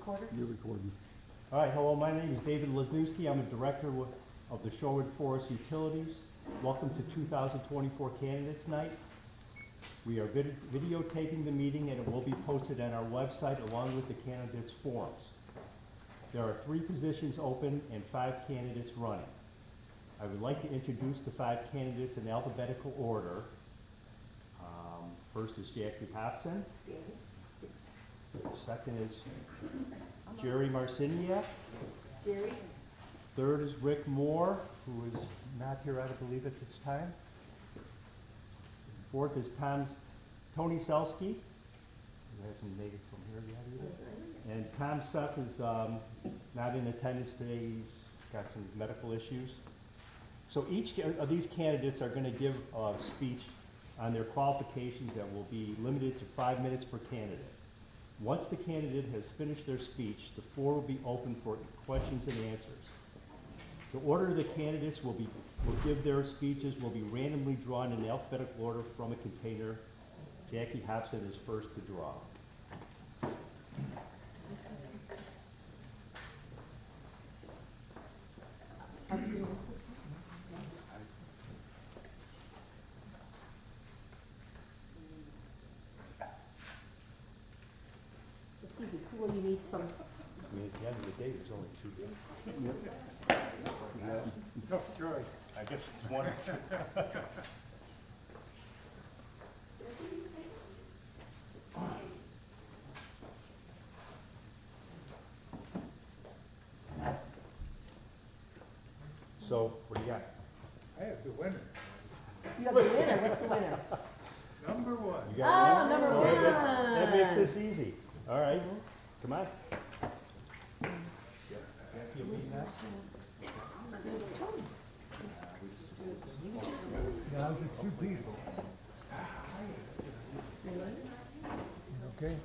recorder? You're recording. All right, hello, my name is David Lesniewski. I'm a director of the Shorewood Forest Utilities. Welcome to 2024 Candidates Night. We are videotaping the meeting and it will be posted on our website along with the candidates' forms. There are 3 positions open and 5 candidates running. I would like to introduce the 5 candidates in alphabetical order. First is Jackie Hobson. Second is Jerry Marciniak. Jerry? Third is Rick Moore, who is not here, I believe, at this time. Fourth is Tony Selsky, who hasn't made it from here yet either. And Tom Suff is not in attendance today. He's got some medical issues. So each of these candidates are going to give a speech on their qualifications that will be limited to 5 minutes per candidate. Once the candidate has finished their speech, the floor will be open for questions and answers. The order the candidates will give their speeches will be randomly drawn in alphabetical order from a container. Jackie Hobson is first to draw. It's easy. Cool, you need some. I mean, at the end of the day, there's only 2 days. Tough choice. I guess it's 1 or 2. So, what do you got? I have the winner. You have the winner. What's the winner? Number 1. You got one? Number Oh, one. that makes this easy. All right, come on. Jackie, will be next. Now the 2 people. Okay?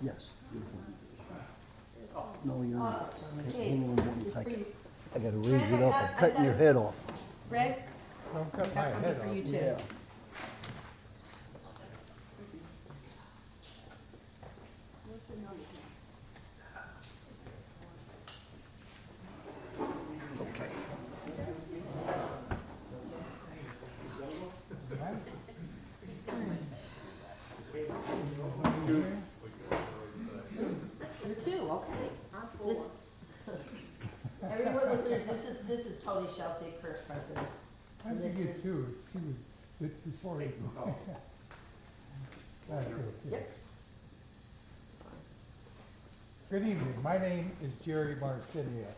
Yes. No, you're not. Hang on 1 second. I gotta raise it up. I'm cutting your head off. Greg, Don't cut got something for you too. Yeah. Okay. You're 2, okay. This, everyone listeners, this is Tony Chelsea, current president. I And think this it's is- too. She was before you. Yep. Good evening. My name is Jerry Marciniak.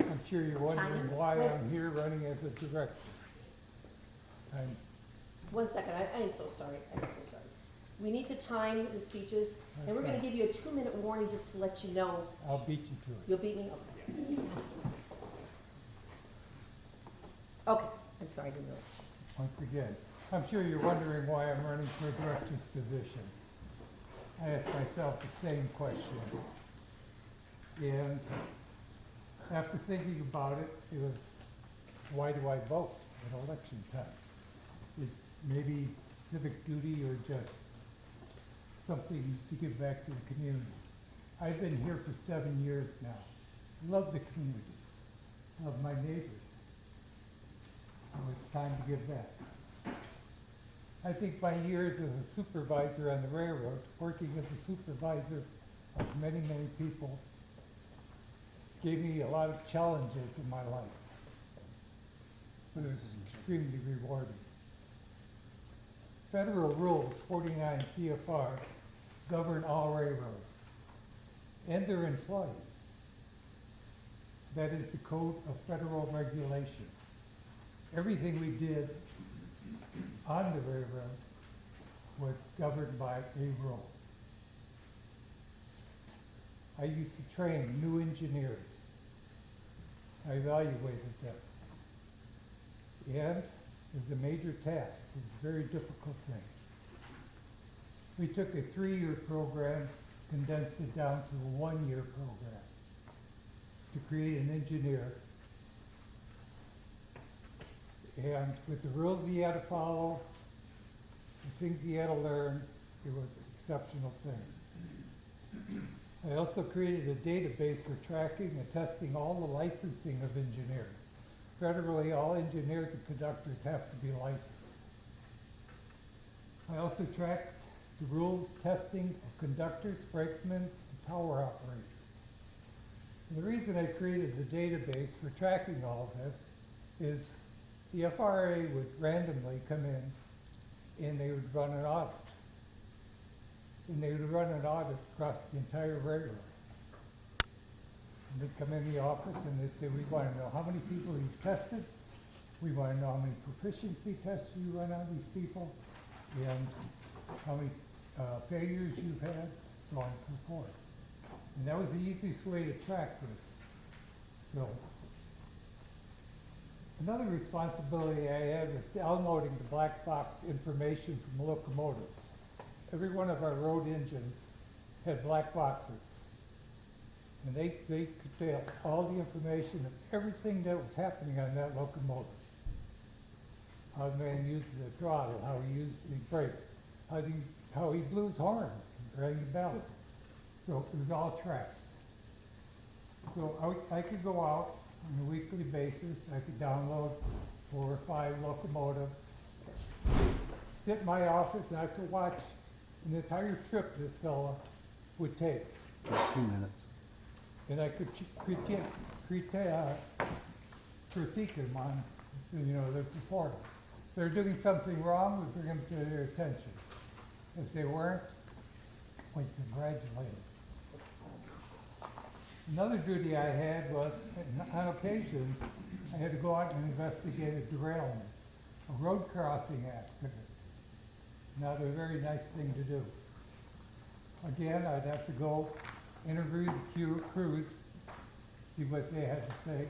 I'm sure you're wondering why I'm here running as a director. I'm, 1 second, I am so sorry. I'm so sorry. We need to time the speeches, and we're going to give you a 2-minute warning just to let you know. I'll beat you to it. You'll beat me? Okay. Okay, I'm sorry to interrupt. Once again, I'm sure you're wondering why I'm running for a director's position. I ask myself the same question. And after thinking about it, it was, why do I vote at election time? Is maybe civic duty or just something to give back to the community? I've been here for 7 years now. Love the community, love my neighbors. So it's time to give back. I think my years as a supervisor on the railroad, working as a supervisor of many, many people, gave me a lot of challenges in my life. But it was extremely rewarding. Federal Rules 49 CFR govern all railroads and their employees. That is the Code of Federal Regulations. Everything we did on the railroad was governed by a rule. I used to train new engineers. I evaluated them. And it was a major task. It was a very difficult thing. We took a 3-year program, condensed it down to a 1-year program to create an engineer. And with the rules he had to follow, the things he had to learn, it was an exceptional thing. I also created a database for tracking and testing all the licensing of engineers. Federally, all engineers and conductors have to be licensed. I also tracked the rules testing of conductors, brakemen, and tower operators. And the reason I created the database for tracking all of this is the FRA would randomly come in and they would run an audit. And they would run an audit across the entire railroad. And they'd come in the office and they'd say, we want to know how many people you've tested. We want to know how many proficiency tests you run on these people and how many failures you've had, so on and so forth. And that was the easiest way to track this. So, another responsibility I have is downloading the black box information from locomotives. Every one of our road engines had black boxes. And they could tell all the information of everything that was happening on that locomotive. How the man used the throttle, how he used the brakes, how he blew his horn, rang the bell. So it was all tracked. So I could go out on a weekly basis, I could download 4 or 5 locomotives, sit in my office, and I could watch an entire trip this fella would take. 2 minutes. And I could critique them on, their performance. If they're doing something wrong, we bring them to their attention. If they weren't, we congratulate them. Another duty I had was, on occasion, I had to go out and investigate a derailment, a road crossing accident. Not a very nice thing to do. Again, I'd have to go interview the crews, see what they had to say.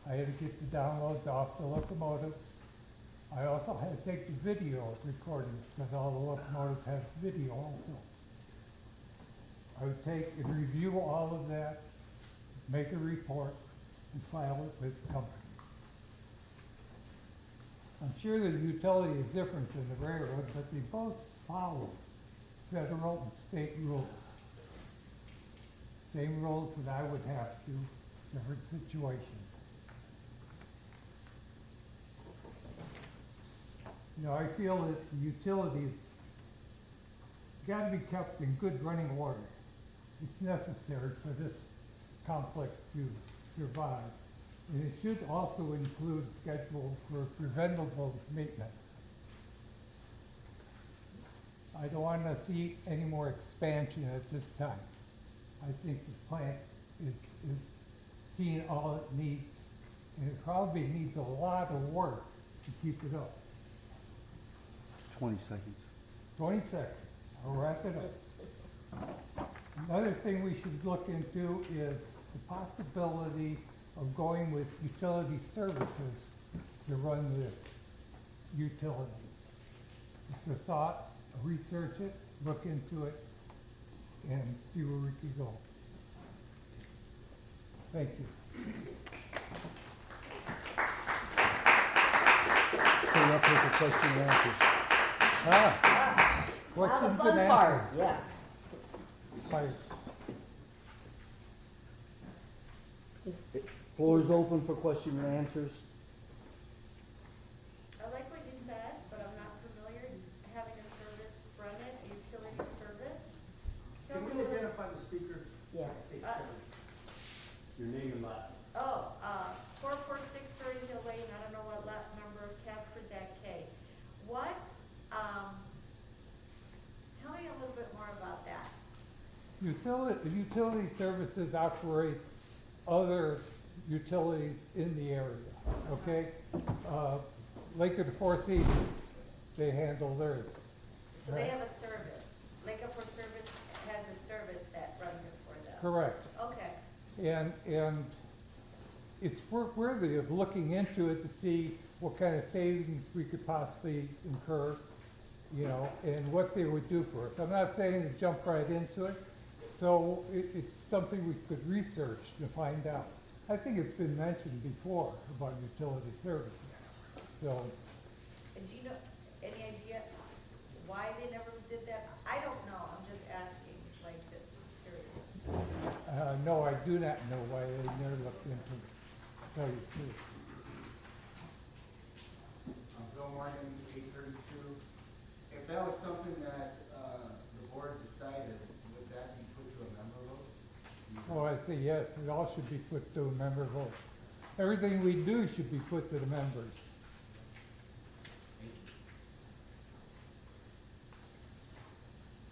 I had to get the downloads off the locomotives. I also had to take the video recordings because all the locomotives have video also. I would take and review all of that, make a report, and file it with the company. I'm sure the utility is different than the railroad, but they both follow federal and state rules. Same rules that I would have to, different situations. I feel that the utilities got to be kept in good running order. It's necessary for this complex to survive. And it should also include a schedule for preventable maintenance. I don't want to see any more expansion at this time. I think this plant is seeing all it needs, and it probably needs a lot of work to keep it up. 20 seconds. 20 seconds. I'll wrap it up. Another thing we should look into is the possibility of going with utility services to run the utility. It's a thought, research it, look into it, and see where we can go. Thank you. Stay up here for question and answers. Now Questions the fun and part, answers. yeah. Fire. Floor is open for question and answers. I like what you said, but I'm not familiar having a service run it, a utility service. Tell Can me we a little- identify the speaker? Yeah. Your name and last. 446 Surrey Hill Lane, I don't know what last number of Casper Zach K. What, tell me a little bit more about that. Utility services operates other utilities in the area, okay? Lake of the Four Seasons, they handle theirs. So they have a service, Lake of Fort Service has a service that runs it for them. Correct. Okay, And it's worthy of looking into it to see what kind of savings we could possibly incur, and what they would do for us. I'm not saying to jump right into it, so it's something we could research to find out. I think it's been mentioned before about utility services. So, and do you know, any idea why they never did that? I don't know, I'm just asking, like, just curious. no, I do not know why they never looked into it, to tell you the truth. Bill Morgan, 832. If that was something that the board decided, would that be put to a member vote? Oh, I say yes, it all should be put to a member vote. Everything we do should be put to the members.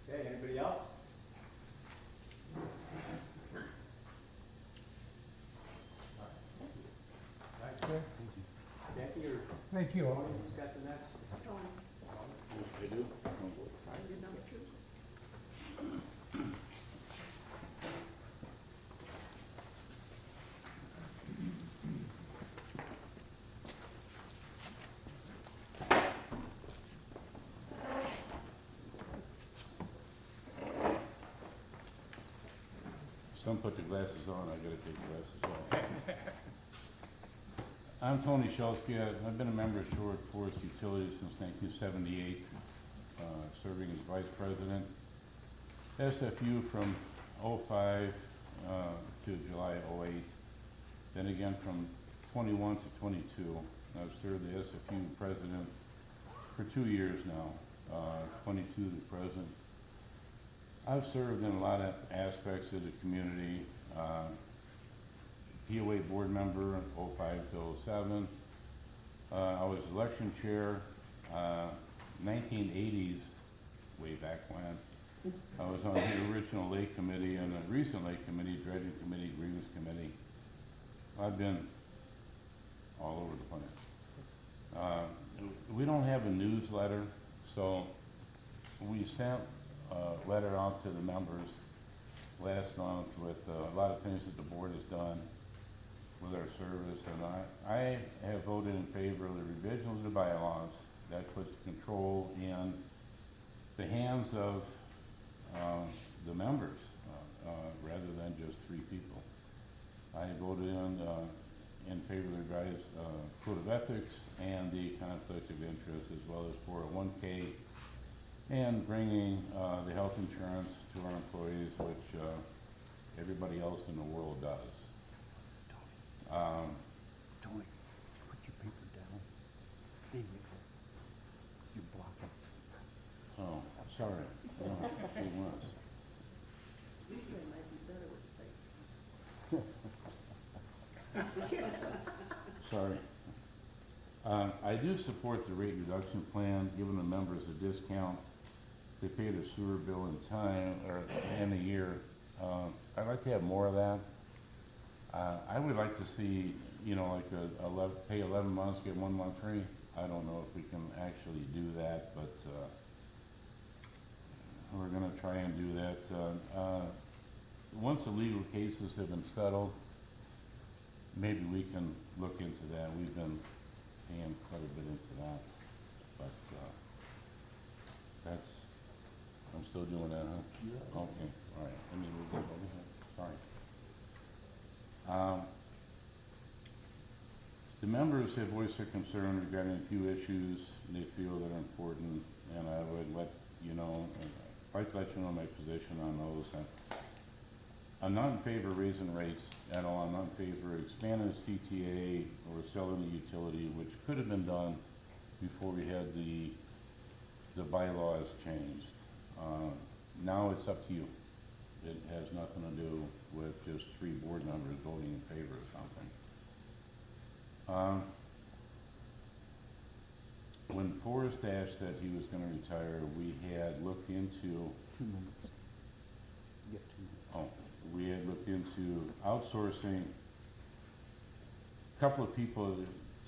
Okay, anybody else? Okay? Jackie or Thank you all. Tony, who's got the next? I do. Some put the glasses on, I gotta take the glasses off. I'm Tony Shulsky. I've been a member of Sherwood Forest Utilities since 1978, serving as vice president. SFU from '05 to July '08. Then again from 21 to 22. I've served the SFU president for 2 years now, 22 to present. I've served in a lot of aspects of the community. POA board member in '05 to '07. I was election chair, 1980s, way back when. I was on the original lake committee and the recent lake committee, dredging committee, grievance committee. I've been all over the place. We don't have a newsletter, so we sent a letter out to the members last month with a lot of things that the board has done with our service, and I have voted in favor of the revision of the bylaws that puts control in the hands of the members rather than just 3 people. I voted in favor of the revised code of ethics and the conflict of interest, as well as 401k, and bringing the health insurance to our employees, which everybody else in the world does. Tony, put your paper down. There you go. You're blocking. Oh, sorry. No, she was. Sorry. I do support the rate reduction plan, giving the members a discount. They pay their sewer bill in time, or in a year. I'd like to have more of that. I would like to see, you know, like pay 11 months, get 1 month free. I don't know if we can actually do that, but we're gonna try and do that. Once the legal cases have been settled, maybe we can look into that. We've been paying quite a bit into that, but that's, I'm still doing that, huh? Yeah. Okay, all right, let me move that over here, sorry. The members have voiced their concern regarding a few issues they feel that are important, and I would let you know, I'd like to let you know my position on those. I'm not in favor of raising rates at all. I'm not in favor of expanding the CTA or selling the utility, which could have been done before we had the bylaws changed. Now it's up to you. It has nothing to do with just 3 board members voting in favor of something. When Forrest Ash said he was going to retire, we had looked into 2 minutes. You get 2 minutes. Oh, we had looked into outsourcing a couple of people,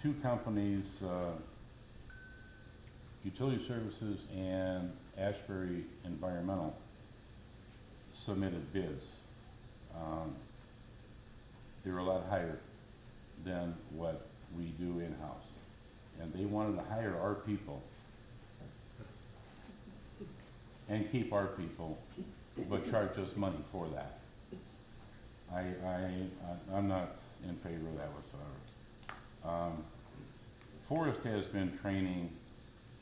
2 companies, Utility Services and Ashbury Environmental submitted bids. They were a lot higher than what we do in-house. And they wanted to hire our people and keep our people, but charge us money for that. I'm not in favor of that whatsoever. Forrest has been training,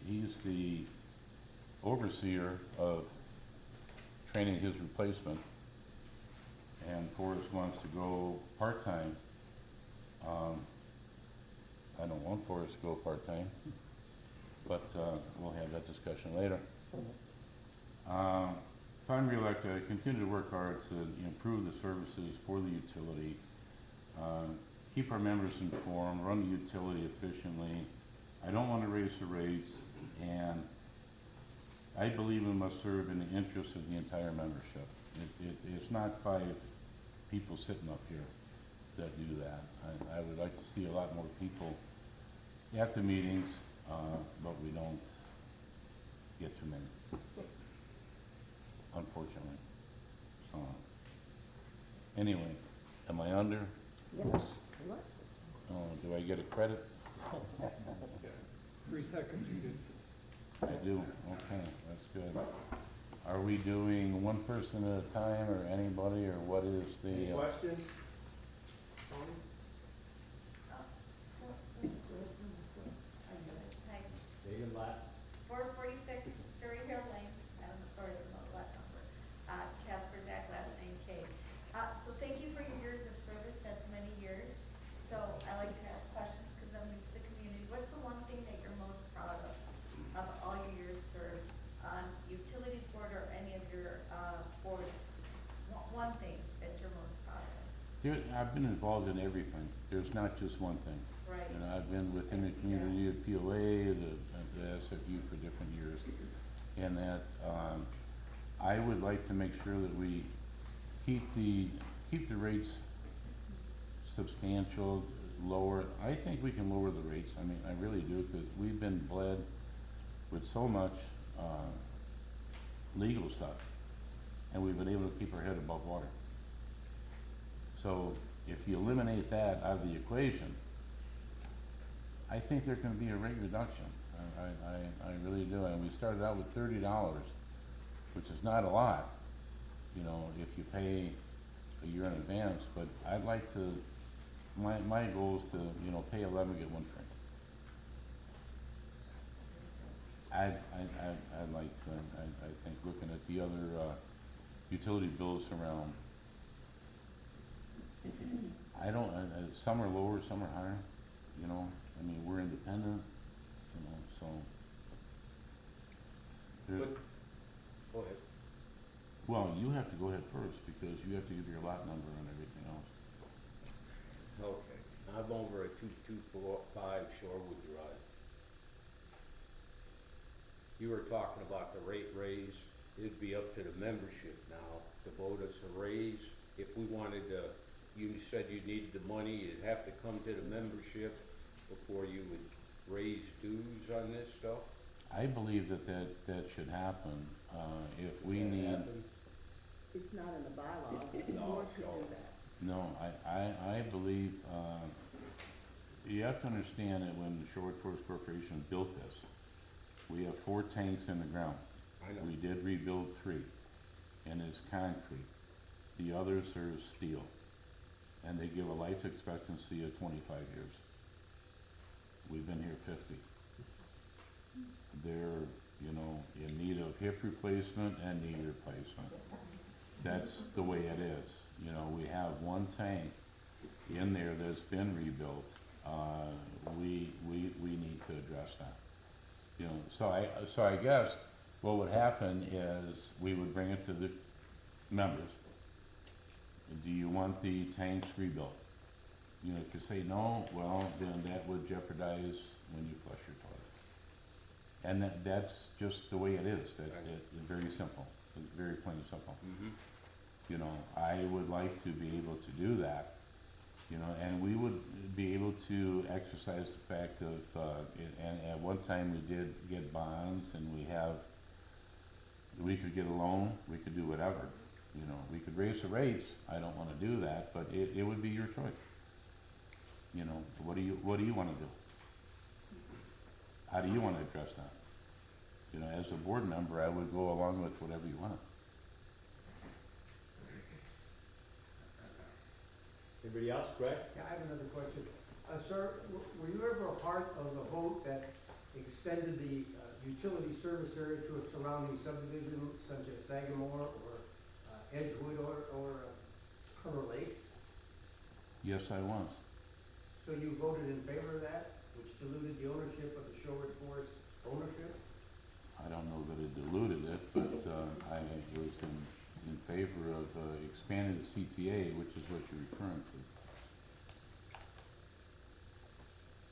he's the overseer of training his replacement. and Forrest wants to go part-time, I don't want Forrest to go part-time, but, we'll have that discussion later. If I'm reelected, I continue to work hard to improve the services for the utility, keep our members informed, run the utility efficiently. I don't want to raise the rates, and I believe we must serve in the interest of the entire membership. It's not 5 people sitting up here that do that. I would like to see a lot more people at the meetings, but we don't get too many, unfortunately. So, anyway, am I under? Yes. You are. Oh, do I get a credit? 3 seconds you did. I do, okay, that's good. Are we doing one person at a time, or anybody, or what is Any the, questions? Tony? Hi, David Latt. 446 Surrey Hill Lane, I don't know, sorry, I don't know the last number, Casper Jack, last name Kate. So thank you for your years of service, that's many years. So I like to ask questions because I'm new to the community. What's the one thing that you're most proud of all your years served on utility board or any of your boards? One thing that you're most proud of? I've been involved in everything, there's not just one thing. Right. You know, I've been within the community of POA, the SFU for different years, and that, I would like to make sure that we keep the rates substantial, lower. I think we can lower the rates, I mean, I really do, because we've been bled with so much, legal stuff, and we've been able to keep our head above water. So, if you eliminate that out of the equation, I think there can be a rate reduction. I really do, and we started out with $30, which is not a lot, you know, if you pay a year in advance, but I'd like to, my goal is to, you know, pay 11, get 1 free. I'd like to, I think looking at the other, utility bills around, I don't, some are lower, some are higher, you know, I mean, we're independent, you know, so. there's- Go ahead. Well, you have to go ahead first, because you have to give your lot number and everything else. Okay, I'm over at 2245 Shorewood Drive. You were talking about the rate raise. It'd be up to the membership now to vote us a raise. If we wanted to, you said you needed the money, you'd have to come to the membership before you would raise dues on this stuff? I believe that should happen, if we Does that need. happen? It's not in the bylaws, the No, board should so- do that. No, I believe, you have to understand that when the Shorewood Forest Corporation built this, we have 4 tanks in the ground. I know. We did rebuild 3, and it's concrete. The others are steel, and they give a life expectancy of 25 years. We've been here 50. They're, you know, in need of hip replacement and knee replacement. That's the way it is. You know, we have 1 tank in there that's been rebuilt. We need to address that. You know, so I guess what would happen is we would bring it to the members. Do you want the tanks rebuilt? You know, if you say no, well, then that would jeopardize when you flush your toilet. And that's just the way it is. It's very simple. It's very plain and simple. Mm-hmm. You know, I would like to be able to do that, you know, and we would be able to exercise the fact of, and at one time we did get bonds, and we could get a loan, we could do whatever, you know, we could raise the rates. I don't wanna do that, but it would be your choice. You know, what do you wanna do? How do you wanna address that? You know, as a board member, I would go along with whatever you want. Anybody else? Greg? Yeah, I have another question. Sir, were you ever a part of the vote that extended the utility service area to a surrounding subdivision such as Sagamore or Edgewood or Yes, I was. So you voted in favor of that, which diluted the ownership of the Sherwood Forest ownership? I don't know that it diluted it, but I was in favor of expanding the CTA, which is what you're referring to.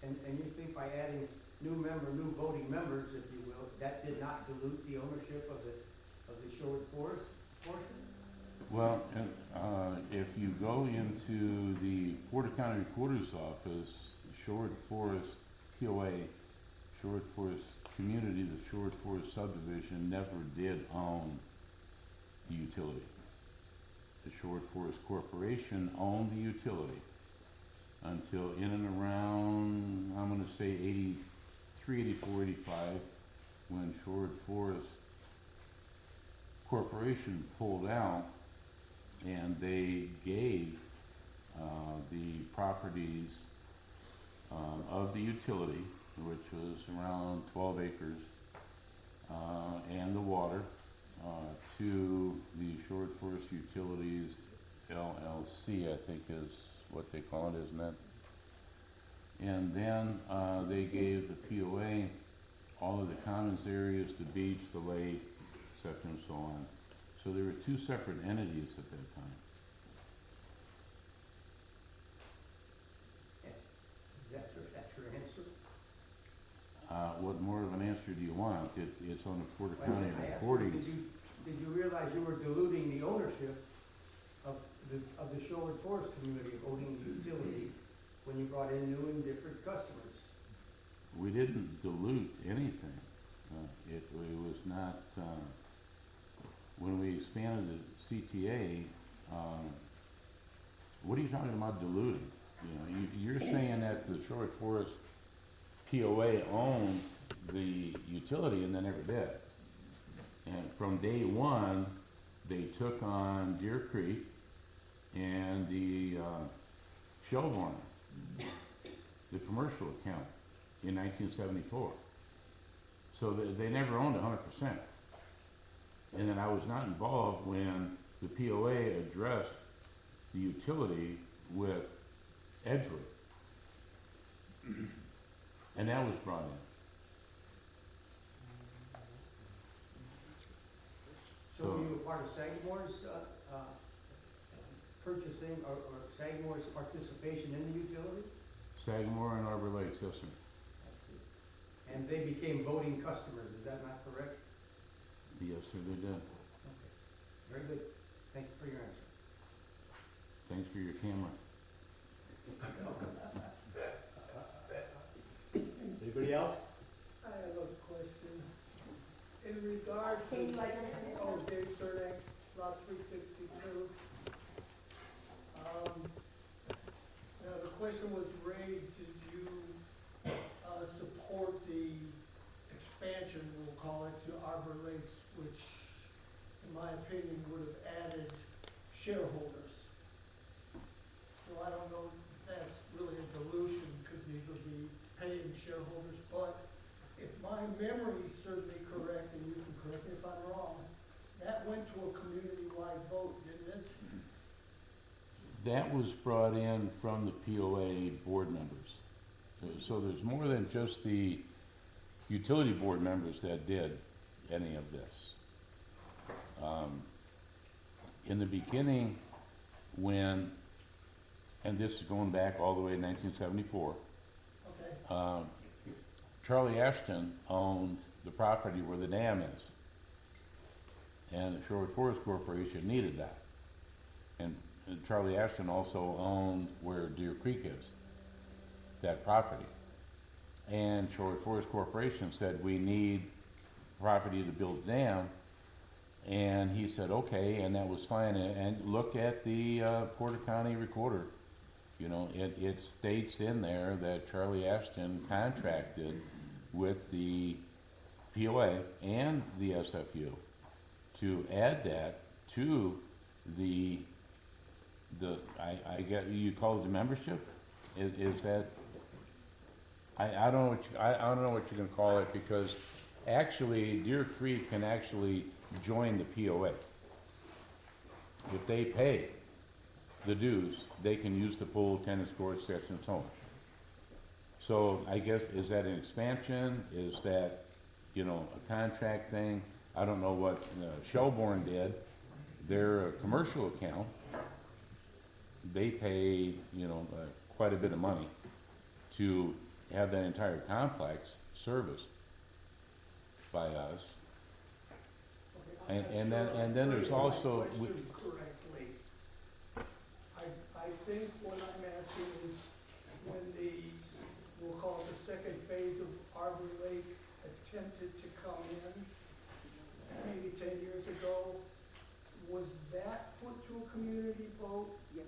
And you think by adding new voting members, if you will, that did not dilute the ownership of the Sherwood Forest portion? Well, if you go into the Porter County Recorder's Office, Sherwood Forest POA, Sherwood Forest Community, the Sherwood Forest subdivision never did own the utility. The Sherwood Forest Corporation owned the utility until in and around, I'm gonna say 83, 84, 85, when Sherwood Forest Corporation pulled out and they gave the properties of the utility, which was around 12 acres, and the water to the Sherwood Forest Utilities LLC, I think is what they call it, isn't it? And then they gave the POA all of the commons areas, the beach, the lake, etc. and so on. So there were two separate entities at that time. That's your answer? What more of an answer do you want? It's on the Porter Well, County I asked you, recordings. did you realize you were diluting the ownership of the Sherwood Forest community, owning the utility, when you brought in new and different customers? We didn't dilute anything. It was not, when we expanded the CTA, what are you talking about diluting? You know, you're saying that the Sherwood Forest POA owned the utility and they never did. And from day one, they took on Deer Creek and the Shelburne, the commercial account, in 1974. So they never owned 100%. And then I was not involved when the POA addressed the utility with Edgewood. And that was brought in. So were you a part of Sagemore's purchasing or Sagemore's participation in the utility? Sagamore and Arbor Lakes, yes, sir. And they became voting customers, is that not correct? Yes, sir, they did. Okay, very good. Thank you for your answer. Thanks for your camera. Anybody else? I have a question. In regard to, Can you identify yourself? Dave Cernak, lot 362. Now, the question was raised, did you support the expansion, we'll call it, to Arbor Lakes, which, in my opinion, would have added shareholders? So I don't know if that's really a dilution, because these would be paying shareholders, but if my memory serves me correct, and you can correct me if I'm wrong, that went to a community-wide vote, didn't it? That was brought in from the POA board members. So there's more than just the utility board members that did any of this. In the beginning, when, and this is going back all the way to 1974, Okay. Charlie Ashton owned the property where the dam is. And the Sherwood Forest Corporation needed that. And Charlie Ashton also owned where Deer Creek is, that property. And Sherwood Forest Corporation said, we need property to build a dam. And he said, okay, and that was fine. And look at the Porter County Recorder. You know, it states in there that Charlie Ashton contracted with the POA and the SFU to add that to the I get, you call it the membership? Is that, I don't know what you, I don't know what you're gonna call it, because actually Deer Creek can actually join the POA if they pay. the dues, they can use the pool, tennis courts, such and so on. So I guess, is that an expansion? Is that, you know, a contract thing? I don't know what Shelbourne did. Their commercial account, they pay, you know, quite a bit of money to have that entire complex serviced by us. Okay, I'm not sure And then I there's phrased my also, question correctly. I think what I'm asking is when the, we'll call it the second phase of Arbor Lake attempted to come in, maybe 10 years ago, was that put to a community vote? Yes.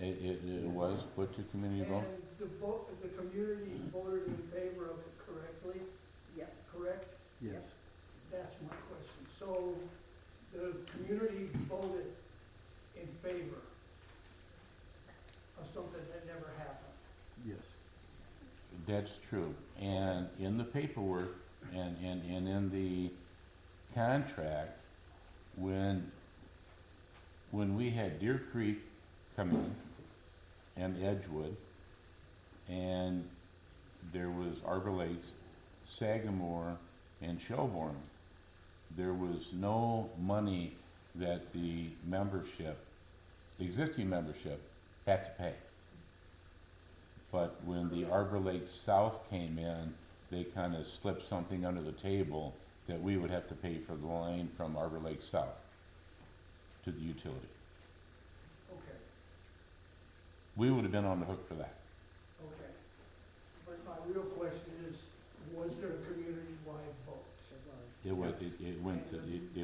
it was put to community vote. And the community voted in favor of it correctly, Yes. correct? Yes. That's my question. So the community voted in favor of something that never happened. Yes. That's true. And in the paperwork and in the contract, when we had Deer Creek come in and Edgewood, and there was Arbor Lakes, Sagamore, and Shelbourne, there was no money that the membership, the existing membership, had to pay. But when the Arbor Lakes South came in, they kind of slipped something under the table that we would have to pay for the line from Arbor Lakes South to the utility. Okay, We would have been on the hook for that. okay. But my real question is, was there a community-wide vote? It was. It went to the The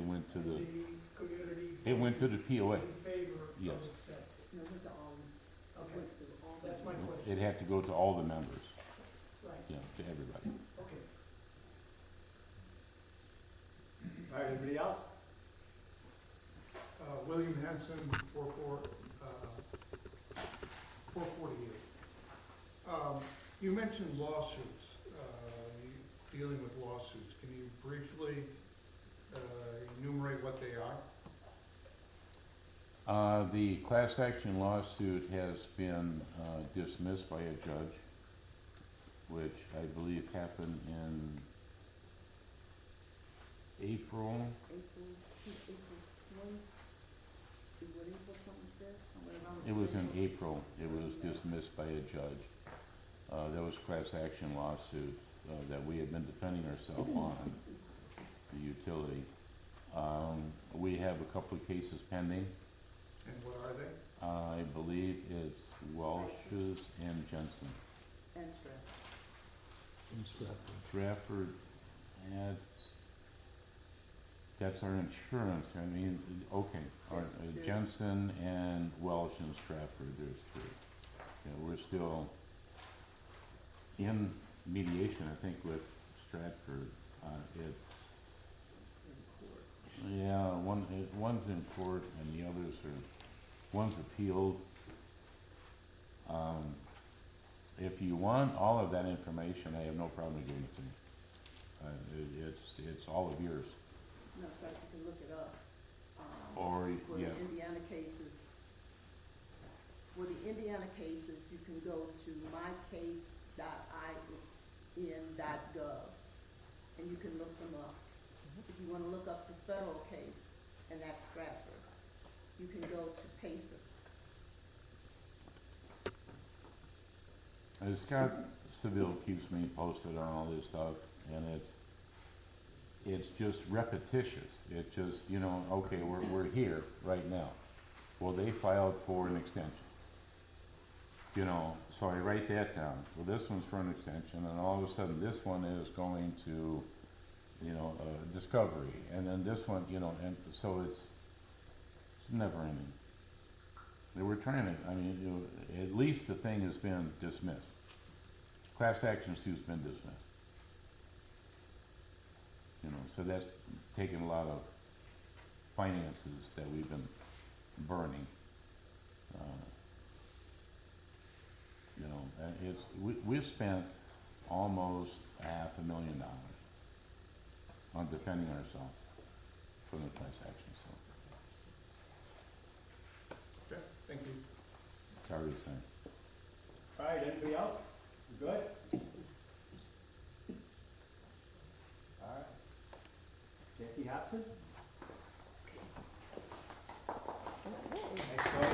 community it went to the POA. in favor of Yes. accepting? No, it went to all, Okay, went to all. that's my question. It had to go to all the members, Right, you know, to everybody. okay. All right, anybody else? William Henson, 448. You mentioned lawsuits, dealing with lawsuits. Can you briefly enumerate what they are? The class action lawsuit has been dismissed by a judge, which I believe happened in April. April 20, is what April 25th, somewhere around. It was in April. It was dismissed by a judge. There was class action lawsuits that we had been defending ourselves on, the utility. We have a couple of cases pending. And what are they? I believe it's Welch's and Jensen. And Stratford. Stratford, that's our insurance. I mean, okay, Jensen and Welch and Stratford, there's three. Yeah, we're still in mediation, I think, with Stratford. It's, yeah, one's in court and the others one's appealed. If you want all of that information, I have no problem giving it to you. It's all of yours. No, so you can look it up. Or, For yeah, the Indiana cases, you can go to mycase.in.gov, and you can look them up. If you wanna look up the federal case, and that's Stratford, you can go to PACER. Scott Seville keeps me posted on all this stuff, and it's just repetitious. It just, you know, okay, we're here right now. Well, they filed for an extension. You know, so I write that down. Well, this one's for an extension, and all of a sudden this one is going to, you know, discovery, and then this one, you know, and so it's never ending. They were trying to, I mean, you know, at least the thing has been dismissed. Class action suit's been dismissed. You know, so that's taken a lot of finances that we've been burning. You know, we've spent almost $500,000 on defending ourselves from the class action suit. everything. All right, anybody else? You good? All right. Jackie Hobson? Next one.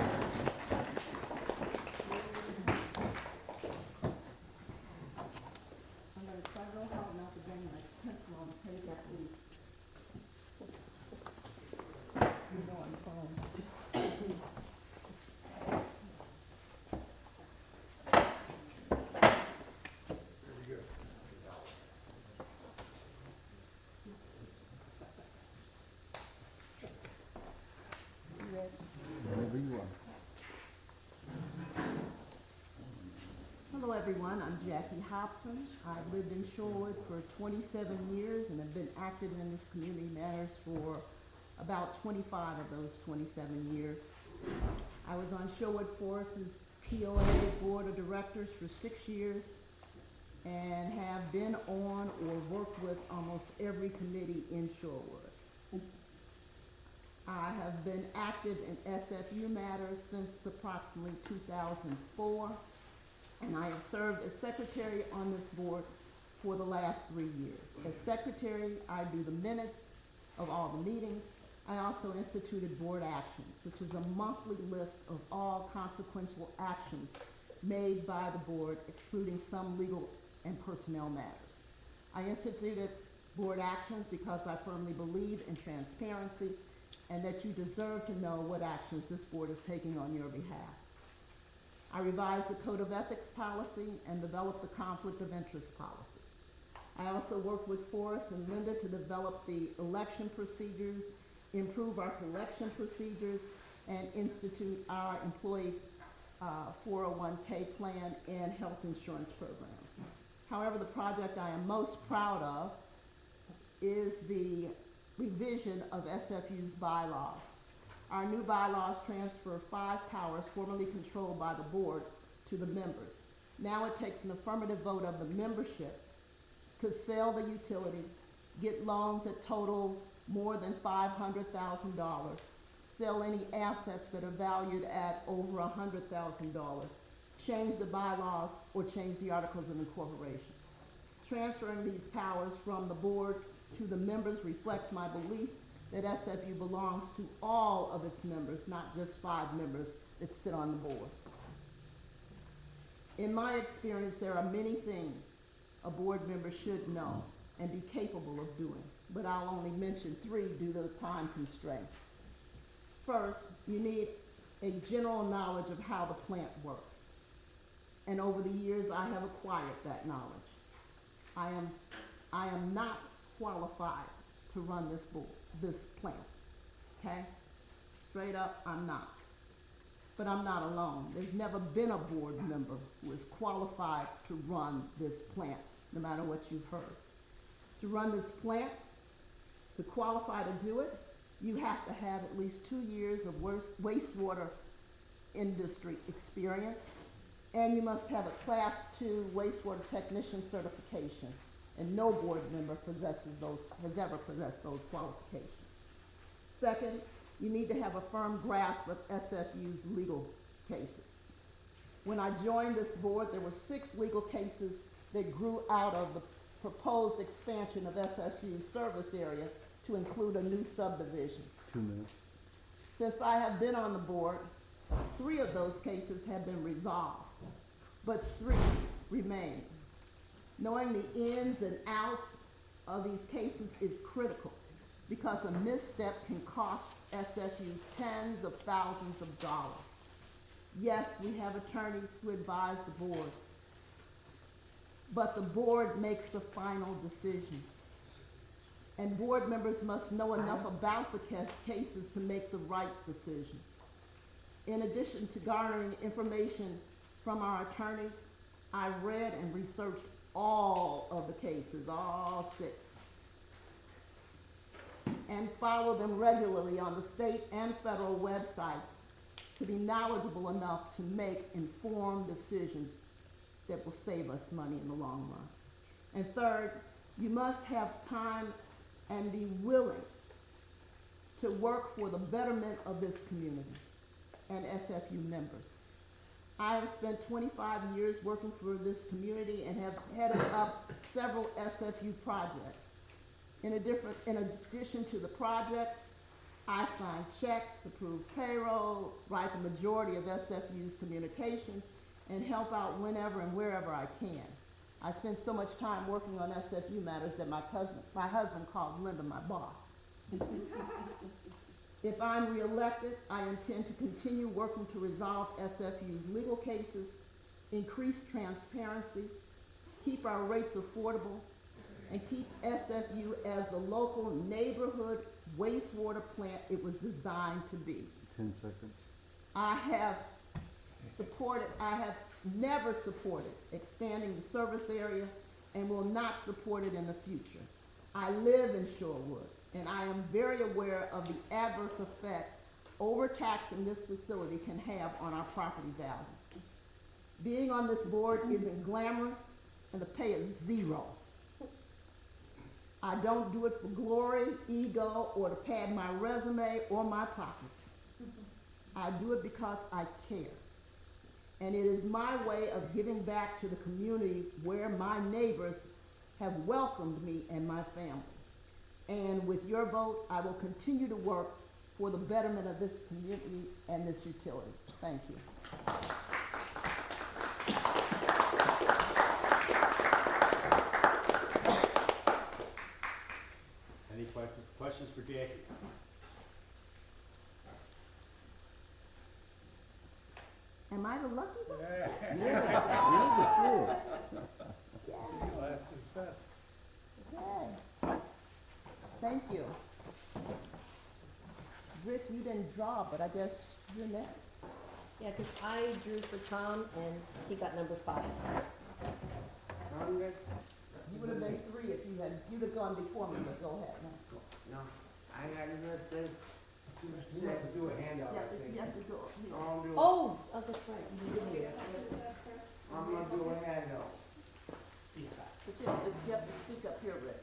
I'm gonna try real hard not to bang my pencil on paper, please. You know I'm fine. Very good. Whenever you are. Hello, everyone. I'm Jackie Hobson. I've lived in Shorewood for 27 years and have been active in this community matters for about 25 of those 27 years. I was on Shorewood Forest's POA Board of Directors for 6 years and have been on or worked with almost every committee in Shorewood. I have been active in SFU matters since approximately 2004, and I have served as secretary on this board for the last 3 years. As secretary, I do the minutes of all the meetings. I also instituted board actions, which is a monthly list of all consequential actions made by the board, excluding some legal and personnel matters. I instituted board actions because I firmly believe in transparency and that you deserve to know what actions this board is taking on your behalf. I revised the Code of Ethics policy and developed the Conflict of Interest policy. I also worked with Forrest and Linda to develop the election procedures, improve our collection procedures, and institute our employee 401k plan and health insurance program. However, the project I am most proud of is the revision of SFU's bylaws. Our new bylaws transfer 5 powers formerly controlled by the board to the members. Now it takes an affirmative vote of the membership to sell the utility, get loans that total more than $500,000, sell any assets that are valued at over $100,000, change the bylaws, or change the articles of incorporation. Transferring these powers from the board to the members reflects my belief that SFU belongs to all of its members, not just 5 members that sit on the board. In my experience, there are many things a board member should know and be capable of doing, but I'll only mention 3 due to the time constraints. First, you need a general knowledge of how the plant works. And over the years, I have acquired that knowledge. I am not qualified to run this plant, okay? Straight up, I'm not. But I'm not alone. There's never been a board member who is qualified to run this plant, no matter what you've heard. To run this plant, to qualify to do it, you have to have at least 2 years of wastewater industry experience, and you must have a Class 2 wastewater technician certification, and no board member has ever possessed those qualifications. Second, you need to have a firm grasp of SFU's legal cases. When I joined this board, there were 6 legal cases that grew out of the proposed expansion of SFU's service area to include a new subdivision. 2 minutes. Since I have been on the board, 3 of those cases have been resolved, but 3 remain. Knowing the ins and outs of these cases is critical because a misstep can cost SFU tens of thousands of dollars. Yes, we have attorneys who advise the board, but the board makes the final decisions. And board members must know enough about the cases to make the right decisions. In addition to garnering information from our attorneys, I read and researched all of the cases, all 6, and follow them regularly on the state and federal websites to be knowledgeable enough to make informed decisions that will save us money in the long run. And third, you must have time and be willing to work for the betterment of this community and SFU members. I have spent 25 years working for this community and have headed up several SFU projects. In addition to the projects, I sign checks, approve payroll, write the majority of SFU's communications, and help out whenever and wherever I can. I spend so much time working on SFU matters that my husband calls Linda my boss. If I'm reelected, I intend to continue working to resolve SFU's legal cases, increase transparency, keep our rates affordable, and keep SFU as the local neighborhood wastewater plant it was designed to be. 10 seconds. I have never supported expanding the service area and will not support it in the future. I live in Shorewood, and I am very aware of the adverse effect overtaxing this facility can have on our property values. Being on this board isn't glamorous, and the pay is zero. I don't do it for glory, ego, or to pad my resume or my pockets. I do it because I care. And it is my way of giving back to the community where my neighbors have welcomed me and my family. And with your vote, I will continue to work for the betterment of this community and this utility. Thank you. Any questions for Jackie? Am I the lucky one? Okay. Thank you. Rick, you didn't draw, but I guess you're next. Yeah, because I drew for Tom and he got number 5. You would have been 3 if you'd have gone before me, but go ahead. No, I got nothing. You have to do a handout, I think. You have to go up here. Oh, that's right. You did do that. I'm gonna do a handout. But you have to speak up here, Rick.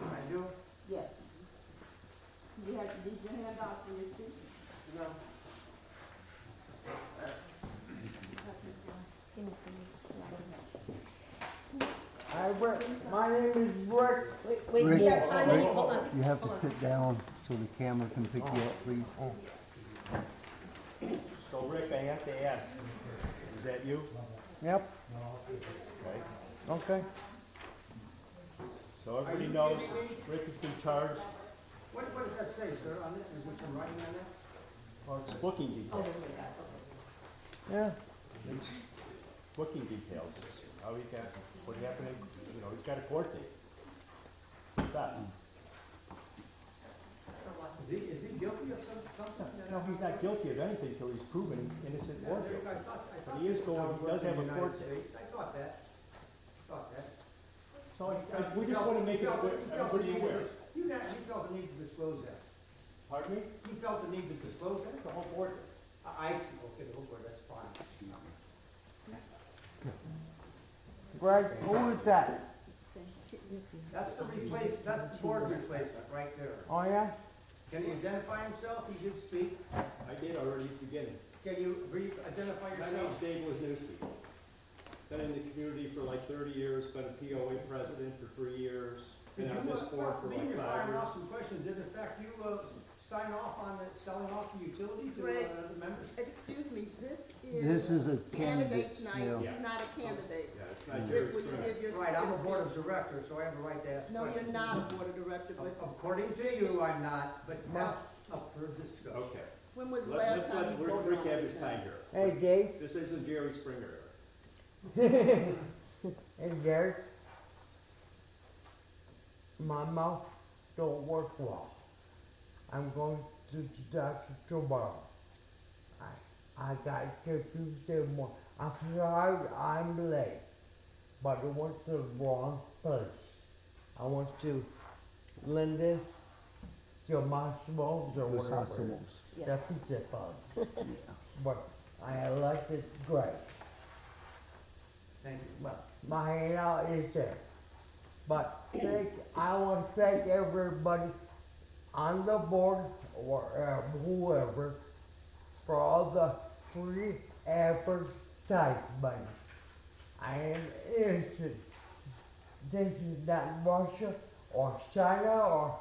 I do? Yes. You have to leave your hand out for your speech. No. Give me some. Hi, Rick. My name is Rick. Wait, Rick, you got time in you? Hold on. You have to Hold on. sit down so the camera can pick you up, please. So Rick, I have to ask, is that you? Yep. Okay. Okay. So everybody knows Rick has been charged. What does that say, sir, on it? Is there some writing on that? Well, it's booking Oh, details. there's that. Yeah. It's booking details. It's how he got, what happened, he's got a court date. Stop. Is he guilty of something? No, he's not guilty of anything until he's proven innocent or guilty. But he is going, he does have a court date. I thought that. So we just want to make it everybody aware. He felt the need to disclose that. Pardon me? He felt the need to disclose that, the whole board. I see, okay, the whole board, that's fine. Greg, who is that? That's the board replacement right there. Oh, yeah? Can he identify himself? He did speak. I did already at the beginning. Can you identify My yourself? name's Dave Wisniewski. Been in the community for like 30 years, been a POA president for 3 years, been on this board for like 5 You're firing years. off some questions. Did in fact you sign off on selling off the utility to Greg. the members? Excuse me, This is a candidate candidate, night. yeah. You're not a candidate. Yeah, it's not Rick, yours. will you give your? Right, I'm a board of directors, so I have the right to ask No, questions. you're not a board of director, but According to you, I'm not, but that's up for discussion. Okay. when was the last Let's time let you voted Rick on have his anything? time here. Hey, Dave. This isn't Jerry Springer. Hey, Gary. My mouth don't work well. I'm going to the doctor tomorrow. I got confused in one. I'm sorry I'm late, but I went to the wrong place. I went to Linda's, to Massimo's or whatever. Yeah. The pizza place. But I elected Greg. Thank you. But my handout is there. But I want to thank everybody on the board or whoever for all the free efforts type money. I am innocent. This is not Russia or China or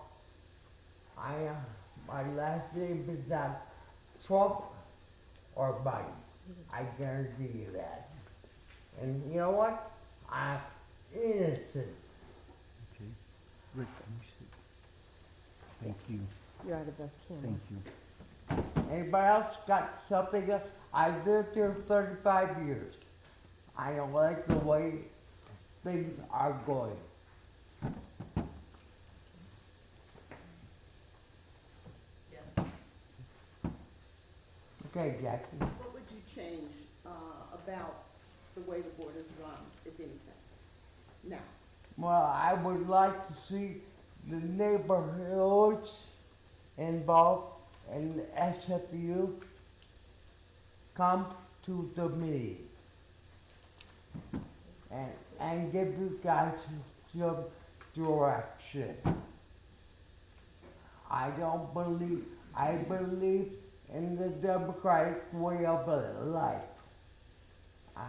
I am, my last name is not Trump or Biden. I guarantee you that. And you know what? I'm innocent. Okay. Rick, can you sit? Thank you. You're out of the camera. Thank you. Anybody else got something else? I've lived here 35 years. I don't like the way things are going. Okay, Jackie. What would you change about the way the board is run, if anything? Now, Well, I would like to see the neighborhoods involved in the SFU come to the meeting and give you guys some direction. I believe in the democratic way of life. I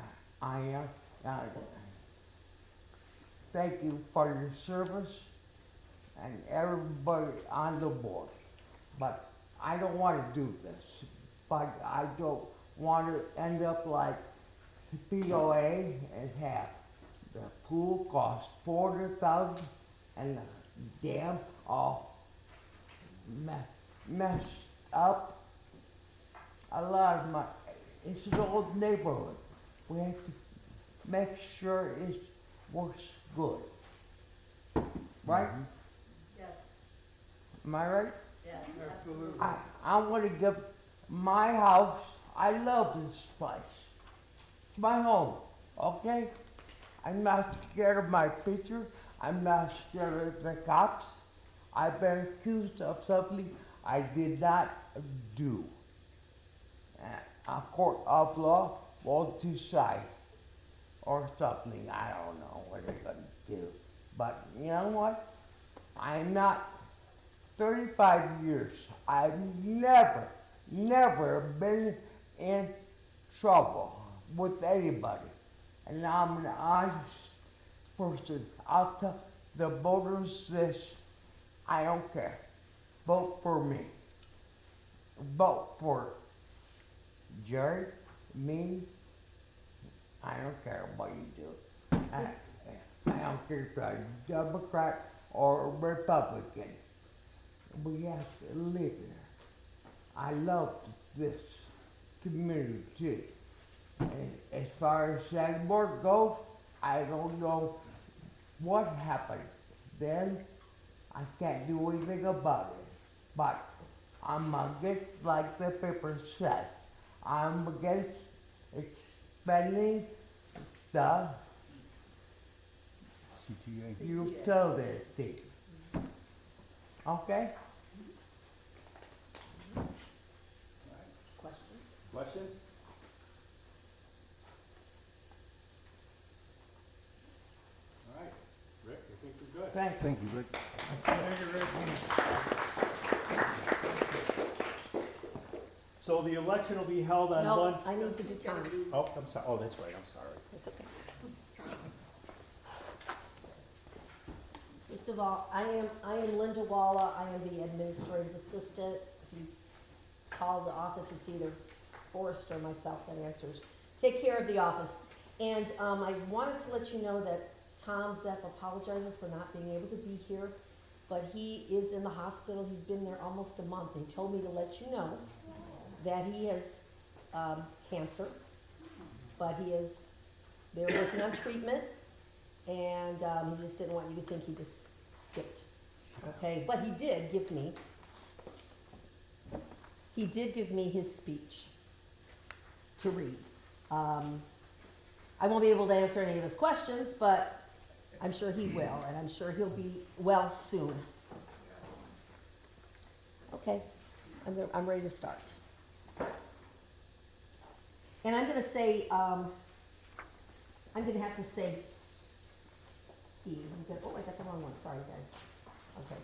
thank you for your service and everybody on the board. But I don't want to do this. But I don't want to end up like the POA and have the pool cost $400,000 and the dam all messed up. A lot of money. It's an old neighborhood. We have to make sure it works good. Right? Yes, Am I right? yes, Absolutely. I want to give my house, I love this place. It's my home, okay? I'm not scared of my picture. I'm not scared of the cops. I've been accused of something I did not do. A court of law won't decide or something. I don't know what they're going to do. But you know what? I'm not 35 years. I've never been in trouble with anybody. And I'm an honest person. I'll tell the voters this. I don't care. Vote for me. Vote for Jerry, me. I don't care what you do. I don't care if you're a Democrat or a Republican. We have to live here. I love this community too. And as far as Sanborn goes, I don't know what happened then. I can't do anything about it. But I'm against, like the paper says, I'm against expanding the CTA. utility. Okay? questions? Questions? All right. Rick, I think we're good. Thank you. Thank you, Rick. Thank you, Rick. So the election will be held on No, Monday. I need to do time. Oh, I'm sorry. Oh, that's right. I'm sorry. First of all, I am Linda Walla, I am the administrative assistant. If you call the office, it's either Forrest or myself that answers. Take care of the office. And I wanted to let you know that Tom Zepp apologizes for not being able to be here, but he is in the hospital. He's been there almost a month. He told me to let you know that he has cancer, but they're working on treatment, and he just didn't want you to think he just skipped. Okay, but he did give me his speech to read. I won't be able to answer any of his questions, but I'm sure he will, and I'm sure he'll be well soon. Okay, I'm ready to start. And I'm gonna say, I'm gonna have to say he. Oh, I got the wrong one, sorry guys. Okay.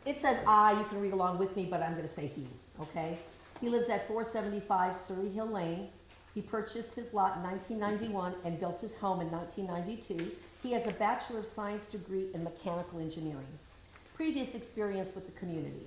It says I, you can read along with me, but I'm gonna say he, okay? He lives at 475 Surrey Hill Lane. He purchased his lot in 1991 and built his home in 1992. He has a Bachelor of Science degree in mechanical engineering. Previous experience with the community.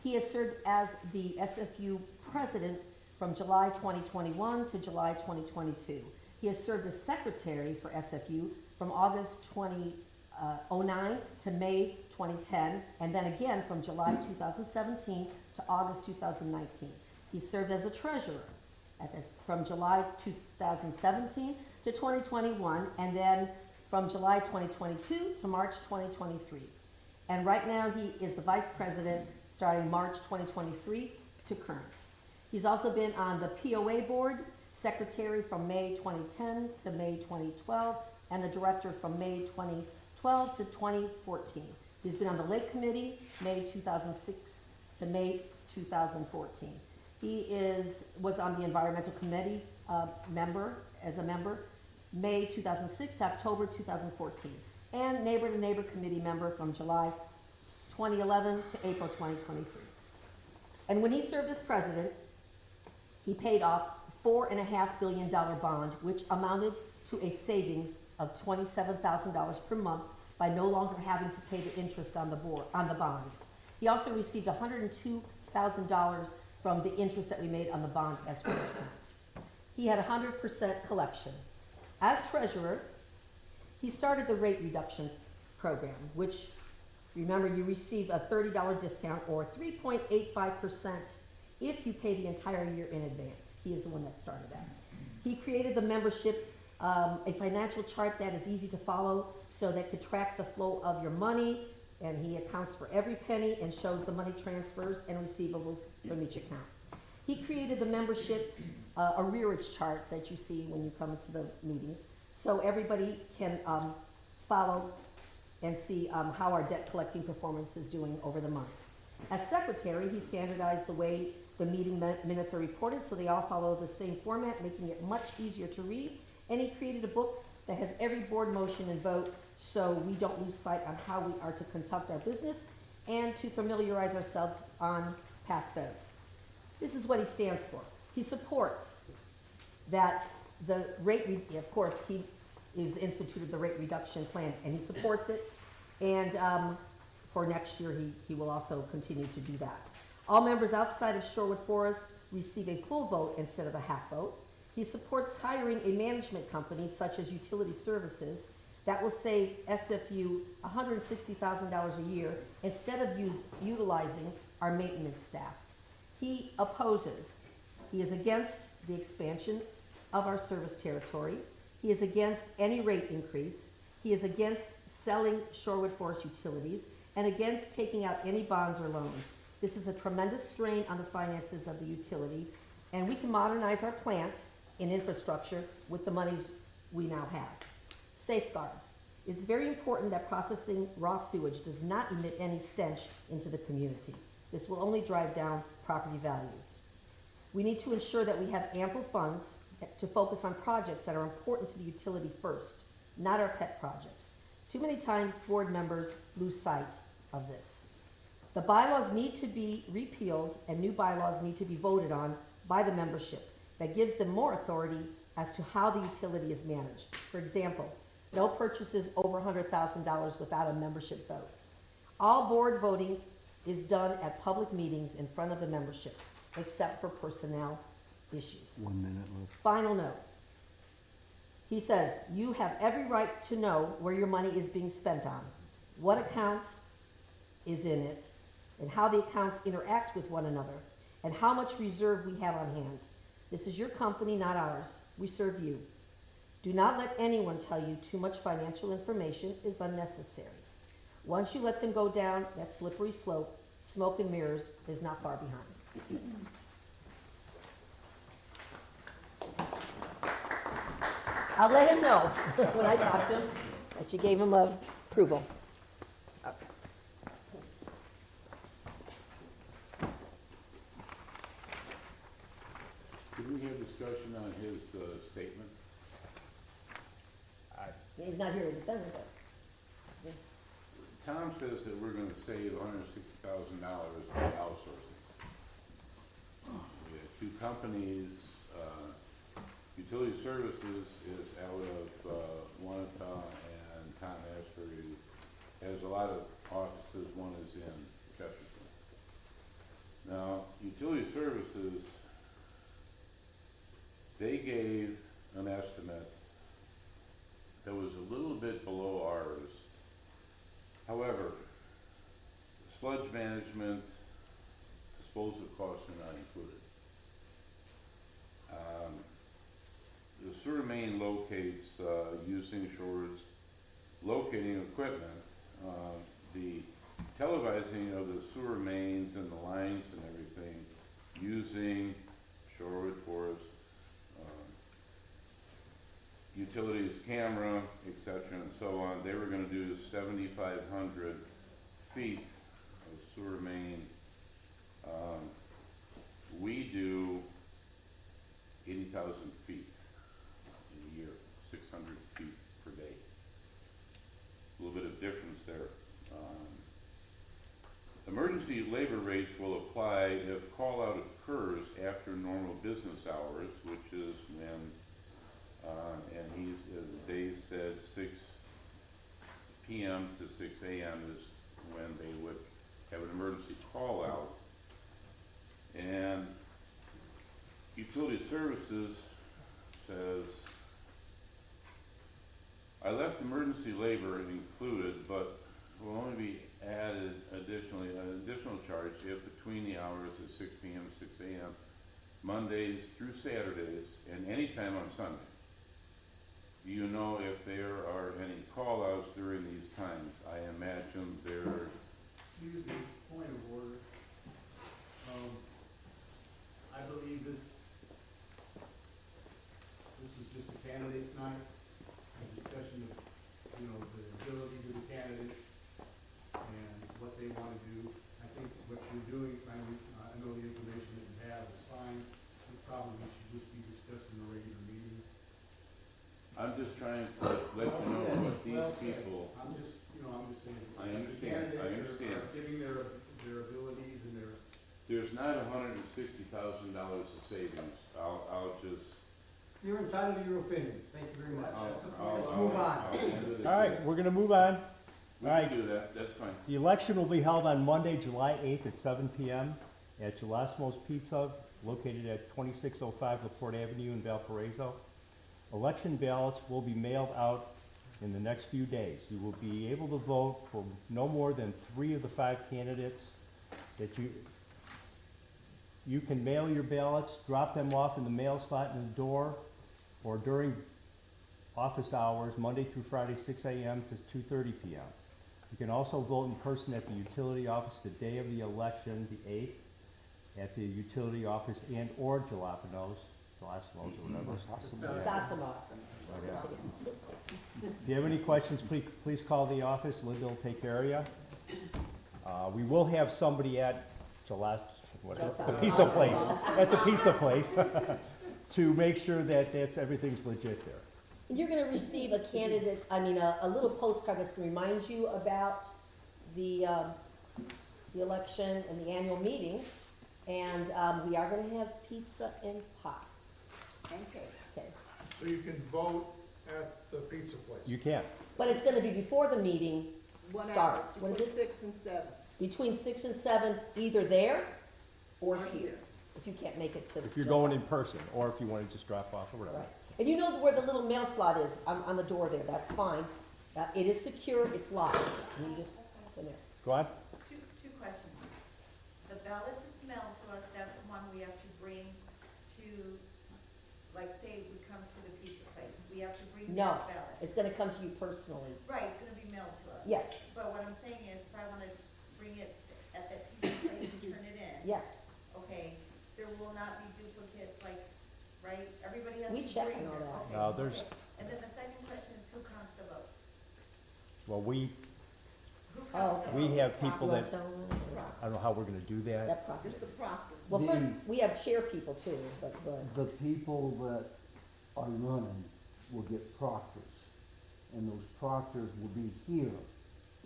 He has served as the SFU president from July 2021 to July 2022. He has served as secretary for SFU from August 2009 to May 2010, and then again from July 2017 to August 2019. He served as a treasurer from July 2017 to 2021, and then from July 2022 to March 2023. And right now he is the vice president starting March 2023 to current. He's also been on the POA board, secretary from May 2010 to May 2012, and the director from May 2012 to 2014. He's been on the Lake Committee, May 2006 to May 2014. He was on the Environmental Committee member, May 2006 to October 2014, and Neighbor to Neighbor Committee member from July 2011 to April 2023. And when he served as president, he paid off $4.5 billion bond, which amounted to a savings of $27,000 per month by no longer having to pay the interest on the bond. He also received $102,000 from the interest that we made on the bond escrow account. He had 100% collection. As treasurer, he started the rate reduction program, which, remember, you receive a $30 discount or 3.85% if you pay the entire year in advance. He is the one that started that. He created the membership, a financial chart that is easy to follow so that could track the flow of your money, and he accounts for every penny and shows the money transfers and receivables from each account. He created the membership arrearage chart that you see when you come into the meetings, so everybody can follow and see how our debt collecting performance is doing over the months. As secretary, he standardized the way the meeting minutes are reported so they all follow the same format, making it much easier to read. And he created a book that has every board motion and vote so we don't lose sight on how we are to conduct our business and to familiarize ourselves on past votes. This is what he stands for. He supports that the rate, of course, he is instituted the rate reduction plan, and he supports it. And for next year, he will also continue to do that. All members outside of Shorewood Forest receive a full vote instead of a half vote. He supports hiring a management company such as Utility Services that will save SFU $160,000 a year instead of utilizing our maintenance staff. He is against the expansion of our service territory. He is against any rate increase. He is against selling Shorewood Forest Utilities and against taking out any bonds or loans. This is a tremendous strain on the finances of the utility, and we can modernize our plant and infrastructure with the monies we now have. Safeguards. It's very important that processing raw sewage does not emit any stench into the community. This will only drive down property values. We need to ensure that we have ample funds to focus on projects that are important to the utility first, not our pet projects. Too many times board members lose sight of this. The bylaws need to be repealed and new bylaws need to be voted on by the membership that gives them more authority as to how the utility is managed. For example, no purchases over $100,000 without a membership vote. All board voting is done at public meetings in front of the membership, except for personnel issues. 1 minute left. Final note. He says, you have every right to know where your money is being spent on, what accounts is in it, and how the accounts interact with one another, and how much reserve we have on hand. This is your company, not ours. We serve you. Do not let anyone tell you too much financial information is unnecessary. Once you let them go down that slippery slope, smoke and mirrors is not far behind. I'll let him know when I talk to him that you gave him approval. Did we have discussion on his statement? He's not here to defend it, but. Tom says that we're gonna save $160,000 by outsourcing. We have two companies, Utility Services is out of Wanata, and Tom Asbury has a lot of offices. One is in Chesterton. Now, Utility Services, they gave an estimate that was a little bit below ours. However, sludge management, disposal costs are not included. The sewer main locates using Shorewood's locating equipment. The televising of the sewer mains and the lines and everything using Shorewood Forest utilities camera, etc., and so on. They were going to do 7,500 feet of sewer main. We do 80,000 feet in a year, 600 feet per day. A little bit of difference there. Emergency labor rates will apply if call-out occurs after normal business hours, which is when, and Dave said 6 p.m. to 6 a.m. is when they would have an emergency call-out. And Utility Services says, I left emergency labor included, but will only be added additionally, an additional charge if between the hours of 6 p.m. to 6 a.m. Mondays through Saturdays and any time on Sunday. Do you know if there are any call-outs during these times? I imagine there. Excuse me, point of order. I believe this is just a candidate's night, a discussion of, the abilities of the candidates and what they want to do. I think what you're doing, I know the information that you have is fine. It probably should just be discussed in a regular meeting. I'm just trying to let you know what these people. I'm just saying. I understand. The candidates are giving their abilities and their. There's not $160,000 of savings. I'll just. You're entitled to your opinion. Thank you very much. Let's I'll move on. end it. All right, we're gonna move on. We All right. can do that, that's fine. The election will be held on Monday, July 8th at 7 p.m. at Gelasmo's Pizza, located at 2605 LaPorte Avenue in Valparaiso. Election ballots will be mailed out in the next few days. You will be able to vote for no more than 3 of the 5 candidates that you can mail your ballots, drop them off in the mail slot in the door, or during office hours, Monday through Friday, 6 a.m. to 2:30 p.m. You can also vote in person at the utility office the day of the election, the 8th, at the utility office and or Jalapenos, or whatever. Sassamo. If you have any questions, please call the office. Linda will take care of you. We will have somebody at the pizza place, to make sure that everything's legit there. And you're gonna receive a a little postcard that's gonna remind you about the election and the annual meeting. And, we are gonna have pizza and pie. And cake. Okay. So you can vote at the pizza place? You can. But it's gonna be before the meeting 1 hour, starts. What is between it? 6 and 7. Between 6 and 7, either there or Or here, here. if you can't make it to. If you're going in person, or if you want to just drop off or whatever. Right. And you know where the little mail slot is, on the door there, that's fine. It is secure, it's locked, and you just, in there. Go on. Two questions. The ballot that's mailed to us, that's the one we have to bring to, like, say we come to the pizza place, we have to bring No, that ballot. it's gonna come to you personally. Right, it's gonna be mailed to us. Yes, But what I'm saying is, if I wanna bring it at that pizza place and turn it in, yes. okay, there will not be duplicates, like, right? Everybody has to We bring check their, on all that. okay. No, there's- okay. And then the second question is, who counts the votes? Well, we Who Oh, counts the okay. votes? have people You wanna that, tell them that? I don't know how we're gonna do that. That process. Just the process. Well, first, we have chair people too, but go ahead. The people that are running will get proctors, and those proctors will be here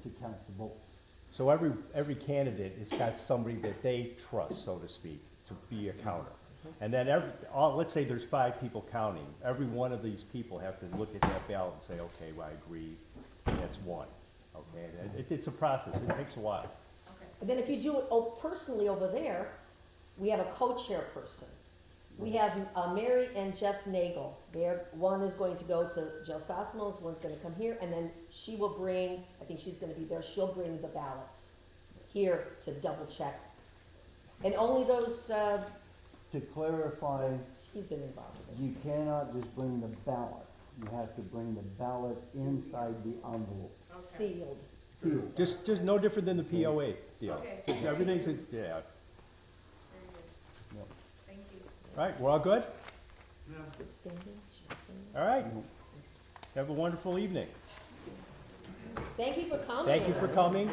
to count the votes. So every candidate has got somebody that they trust, so to speak, to be a counter. And then let's say there's 5 people counting. Every one of these people have to look at that ballot and say, okay, well, I agree, that's 1. Okay, and it's a process, it takes a while. Okay. And then if you do it personally over there, we have a co-chairperson. We have Mary and Jeff Nagel. One is going to go to Joe Sosimo's, one's gonna come here, and then she will bring, I think she's gonna be there, she'll bring the ballots here to double check. And only those, To clarify, he's been involved with it. you cannot just bring the ballot. You have to bring the ballot inside the envelope, Sealed. sealed. Just no different than the POA deal. Okay. Everything's, yeah. Very good. Yep. Thank you. All right, we're all good? Standing, should I stand? All right. Have a wonderful evening. Thank you for coming. Thank you for coming.